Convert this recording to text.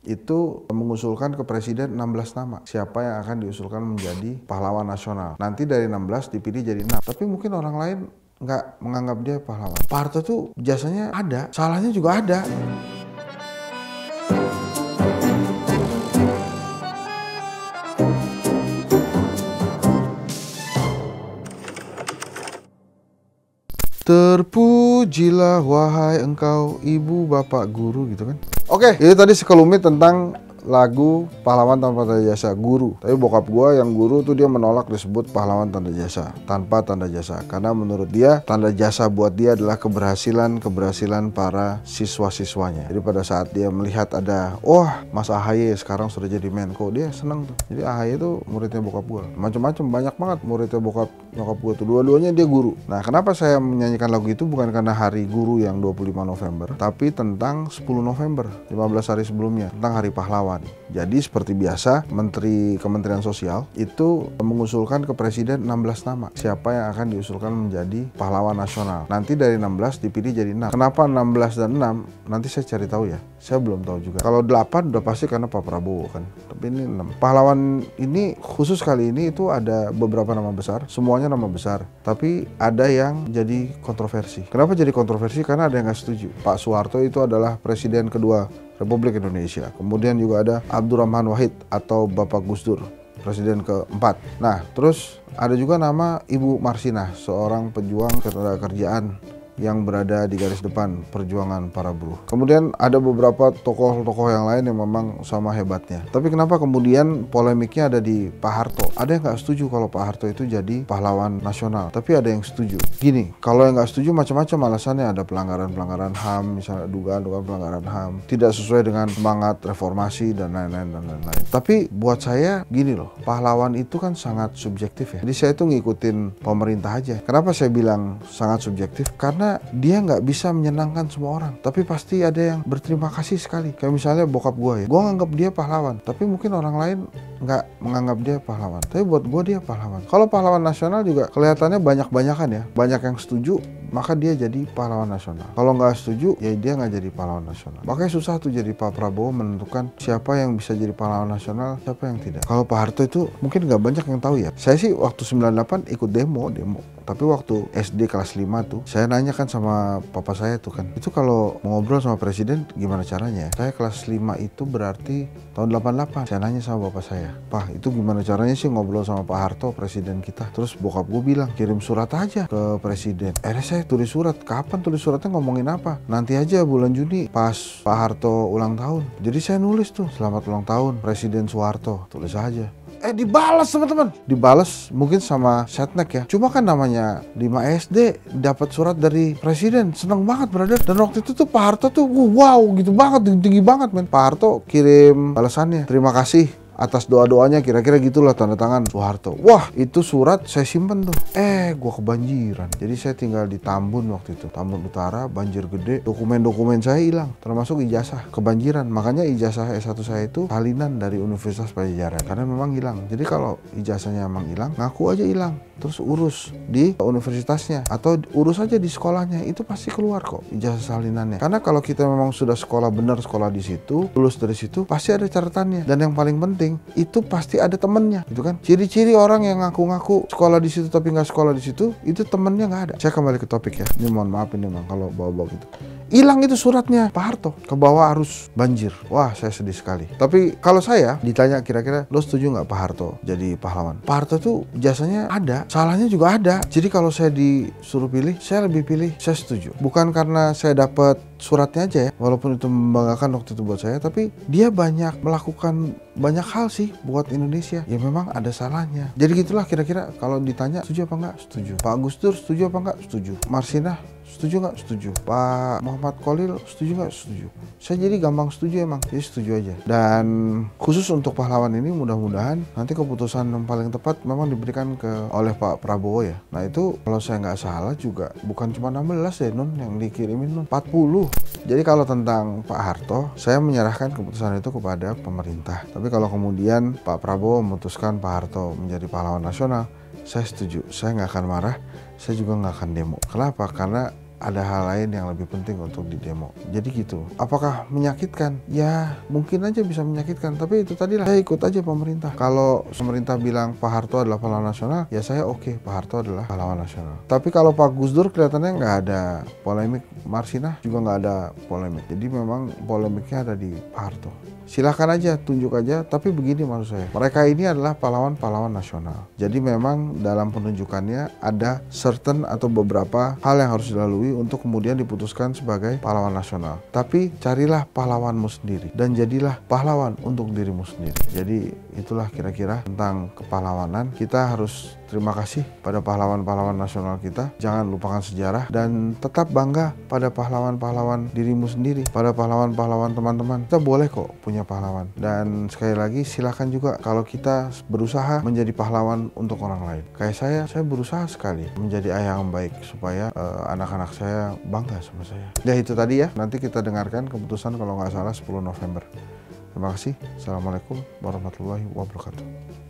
itu mengusulkan ke presiden 16 nama. Siapa yang akan diusulkan menjadi pahlawan nasional. Nanti dari 16 dipilih jadi 6. Tapi mungkin orang lain nggak menganggap dia pahlawan. Pak Harto tuh jasanya ada, salahnya juga ada. Terpujilah wahai engkau ibu bapak guru gitu kan. Oke, itu tadi sekelumit tentang lagu pahlawan tanpa tanda jasa guru. Tapi bokap gua yang guru tuh dia menolak disebut pahlawan tanda jasa, tanpa tanda jasa. Karena menurut dia tanda jasa buat dia adalah keberhasilan para siswa-siswanya. Jadi pada saat dia melihat ada, Mas AHY sekarang sudah jadi Menko, dia seneng tuh. Jadi AHY itu muridnya bokap gua. Macam-macam, banyak banget muridnya bokap gua tuh. Dua-duanya dia guru. Nah, kenapa saya menyanyikan lagu itu bukan karena hari guru yang 25 November, tapi tentang 10 November, 15 hari sebelumnya, tentang hari pahlawan. Jadi seperti biasa, Menteri Kementerian Sosial itu mengusulkan ke Presiden 16 nama. Siapa yang akan diusulkan menjadi pahlawan nasional. Nanti dari 16 dipilih jadi 6. Kenapa 16 dan 6? Nanti saya cari tahu ya. Saya belum tahu juga. Kalau 8 udah pasti karena Pak Prabowo kan. Tapi ini 6. Pahlawan ini khusus kali ini itu ada beberapa nama besar. Semuanya nama besar. Tapi ada yang jadi kontroversi. Kenapa jadi kontroversi? Karena ada yang nggak setuju. Pak Soeharto itu adalah presiden kedua Republik Indonesia. Kemudian juga ada Abdurrahman Wahid atau Bapak Gus Dur, presiden keempat. Nah, terus ada juga nama Ibu Marsinah, seorang pejuang ketenagakerjaan yang berada di garis depan perjuangan para buruh. Kemudian ada beberapa tokoh-tokoh yang lain yang memang sama hebatnya. Tapi kenapa kemudian polemiknya ada di Pak Harto? Ada yang nggak setuju kalau Pak Harto itu jadi pahlawan nasional. Tapi ada yang setuju. Gini, kalau yang nggak setuju macam-macam alasannya. Ada pelanggaran HAM, misalnya dugaan pelanggaran HAM, tidak sesuai dengan semangat reformasi dan lain-lain. Tapi buat saya gini loh, pahlawan itu kan sangat subjektif ya. Jadi saya itu ngikutin pemerintah aja. Kenapa saya bilang sangat subjektif? Karena dia nggak bisa menyenangkan semua orang, tapi pasti ada yang berterima kasih sekali. Kayak misalnya bokap gue ya, gue nganggap dia pahlawan, tapi mungkin orang lain nggak menganggap dia pahlawan. Tapi buat gue dia pahlawan. Kalau pahlawan nasional juga kelihatannya banyak-banyakan ya, banyak yang setuju, maka dia jadi pahlawan nasional. Kalau nggak setuju, ya dia nggak jadi pahlawan nasional. Makanya susah tuh jadi Pak Prabowo menentukan siapa yang bisa jadi pahlawan nasional, siapa yang tidak. Kalau Pak Harto itu mungkin nggak banyak yang tahu ya. Saya sih waktu 98 ikut demo. Tapi waktu SD kelas 5 tuh, saya nanya kan sama papa saya tuh kan, itu kalau mau ngobrol sama presiden gimana caranya? Saya kelas 5 itu berarti tahun 88. Saya nanya sama bapak saya, Pak, itu gimana caranya sih ngobrol sama Pak Harto, presiden kita? Terus bokap gue bilang, kirim surat aja ke presiden. Saya tulis surat. Kapan tulis suratnya, ngomongin apa? Nanti aja bulan Juni pas Pak Harto ulang tahun. Jadi saya nulis tuh, selamat ulang tahun Presiden Soeharto. Tulis aja. Dibalas teman-teman. Dibalas mungkin sama setnek ya. Cuma kan namanya 5 SD dapat surat dari presiden. Seneng banget brother. Dan waktu itu tuh Pak Harto tuh wow gitu banget, tinggi banget men. Pak Harto kirim balasannya, terima kasih atas doa-doanya, kira-kira gitulah, tanda tangan Soeharto. Wah, itu surat saya simpen tuh. Gua kebanjiran. Jadi saya tinggal di Tambun waktu itu. Tambun Utara, banjir gede. Dokumen-dokumen saya hilang, termasuk ijazah. Kebanjiran. Makanya ijazah S1 saya itu salinan dari Universitas Pajajaran. Karena memang hilang. Jadi kalau ijazahnya memang hilang, ngaku aja hilang. Terus urus di universitasnya. Atau urus aja di sekolahnya. Itu pasti keluar kok ijazah salinannya. Karena kalau kita memang sudah sekolah benar, sekolah di situ, lulus dari situ, pasti ada catatannya. Dan yang paling penting, itu pasti ada temennya, gitu kan? Ciri-ciri orang yang ngaku-ngaku sekolah di situ tapi nggak sekolah di situ, itu temennya nggak ada. Saya kembali ke topik ya. Ini mohon maaf ini memang kalau bawa-bawa gitu. Hilang itu suratnya Pak Harto, ke bawah arus banjir. Wah, saya sedih sekali. Tapi kalau saya ditanya kira-kira lo setuju nggak Pak Harto jadi pahlawan? Pak Harto tuh jasanya ada, salahnya juga ada. Jadi kalau saya disuruh pilih, saya lebih pilih saya setuju. Bukan karena saya dapat suratnya aja ya, walaupun itu membanggakan waktu itu buat saya, tapi dia banyak melakukan banyak hal sih buat Indonesia. Ya memang ada salahnya. Jadi gitulah kira-kira kalau ditanya setuju apa enggak? Setuju. Pak Gus Dur setuju apa enggak? Setuju. Marsinah setuju nggak? Setuju. Pak Muhammad Khalil setuju nggak? Setuju. Saya jadi gampang setuju emang. Jadi setuju aja. Dan khusus untuk pahlawan ini mudah-mudahan nanti keputusan yang paling tepat memang diberikan oleh Pak Prabowo ya. Nah itu kalau saya nggak salah juga bukan cuma 16 ya Nun yang dikirimin Nun, 40. Jadi kalau tentang Pak Harto, saya menyerahkan keputusan itu kepada pemerintah. Tapi kalau kemudian Pak Prabowo memutuskan Pak Harto menjadi pahlawan nasional, saya setuju. Saya nggak akan marah, saya juga nggak akan demo. Kenapa? Karena ada hal lain yang lebih penting untuk didemo. Jadi gitu. Apakah menyakitkan? Ya mungkin aja bisa menyakitkan, tapi itu tadi lah, saya ikut aja pemerintah. Kalau pemerintah bilang Pak Harto adalah pahlawan nasional, ya saya oke, Pak Harto adalah pahlawan nasional. Tapi kalau Pak Gus Dur kelihatannya nggak ada polemik, Marsinah juga nggak ada polemik. Jadi memang polemiknya ada di Pak Harto. Silahkan aja, tunjuk aja, tapi begini maksud saya, mereka ini adalah pahlawan-pahlawan nasional. Jadi memang dalam penunjukannya ada certain atau beberapa hal yang harus dilalui untuk kemudian diputuskan sebagai pahlawan nasional. Tapi carilah pahlawanmu sendiri dan jadilah pahlawan untuk dirimu sendiri. Jadi itulah kira-kira tentang kepahlawanan. Kita harus terima kasih pada pahlawan-pahlawan nasional kita. Jangan lupakan sejarah dan tetap bangga pada pahlawan-pahlawan dirimu sendiri, pada pahlawan-pahlawan teman-teman. Kita boleh kok punya pahlawan. Dan sekali lagi silakan juga kalau kita berusaha menjadi pahlawan untuk orang lain. Kayak saya berusaha sekali menjadi ayah yang baik supaya anak-anak saya bangga sama saya. Ya itu tadi ya. Nanti kita dengarkan keputusan kalau nggak salah 10 November. Terima kasih. Assalamualaikum warahmatullahi wabarakatuh.